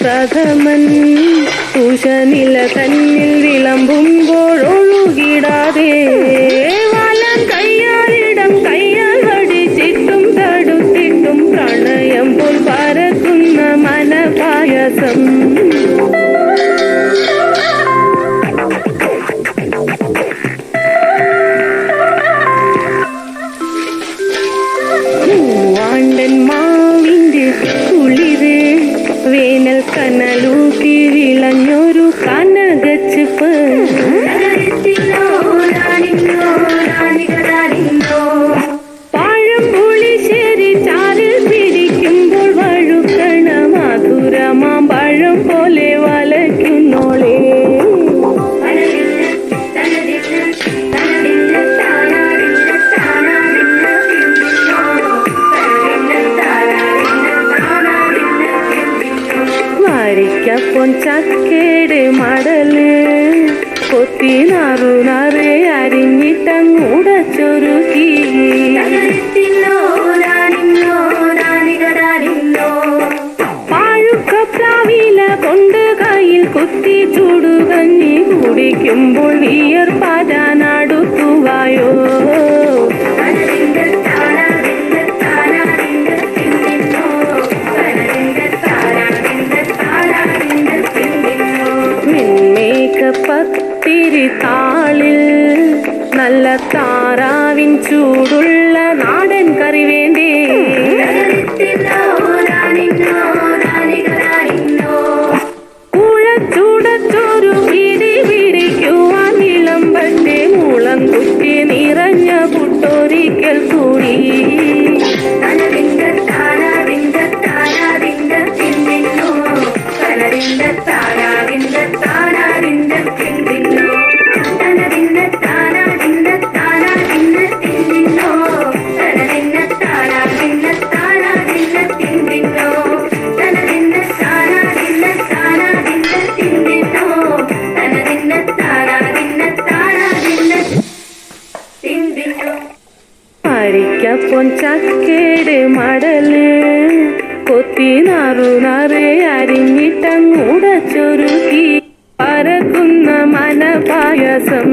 പ്രഥമൻ ഉഷനില തന്നിൽ വിളമ്പുമ്പോഴൊഴുകിടാതെ വലം കയ്യാലിടം കയ്യാൽ കടിച്ചിട്ടും തടുത്തിട്ടും പ്രണയം പോൽ പരക്കുന്ന മനപായസം വേനൽ കനലൂട്ടി വിളഞ്ഞൊരു കനകച്ചിപ്പ് പഴം പുളിശ്ശേരി ചാറിൽ പിടിക്കുമ്പോൾ വഴുക്കണ മധുരമാം പഴം പോലെ വലയ്ക്കുന്നോളേ പൊൻചക്കേട് മടല് കൊത്തി നാറേ അരിഞ്ഞിട്ടങ്ങൂടച്ചൊരുക്കി പാഴുക്കപ്രാവില കൊണ്ട് കയ്യിൽ കുത്തി ചൂടുകഞ്ഞി കുടിക്കുമ്പോൾ വിയർപ്പാനാടുത്തുവായോ പത്തിരി താളിൽ നല്ല താറാവിൻ ചൂടുള്ള നാടൻ കറി വേണ്ടേ കുഴച്ചൂടച്ചോരു പിടി പിടിക്കുവാൻ വിളമ്പത്തെ മുളം കുറ്റി നിറഞ്ഞ പുട്ടൊരിക്കൽ കൂടി പൊൻചക്കേട് മടല് കൊത്തി നാറേ അരിഞ്ഞിട്ടങ്ങൂടച്ചൊരുക്കി പരക്കുന്ന മനപായസം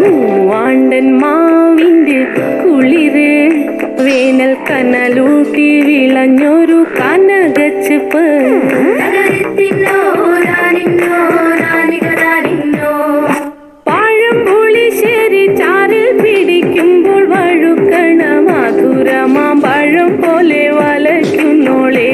മൂവാണ്ടൻ മാവിന്റെ കുളിര് വേനൽ കനലൂട്ടി വിളഞ്ഞൊരു കനകച്ചിപ്പ് പഴം പുളിശ്ശേരി ചാറിൽ പിടിക്കുമ്പോൾ വഴുക്കണ മധുരമാം പഴം പോലെ വലയ്ക്കുന്നോളേ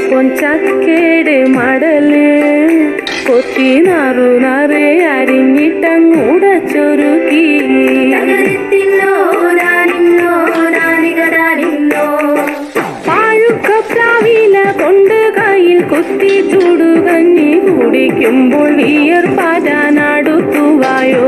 പൊൻചക്കേട് മടല് കൊത്തി നാറേ അരിഞ്ഞിട്ടങ്ങൂടച്ചൊരുക്കി പാഴുക്കപ്രാവില കൊണ്ട് കയ്യിൽ കുത്തി ചൂടുകഞ്ഞി കുടിക്കുമ്പോൾ വിയർപ്പാനാടുത്തുവായോ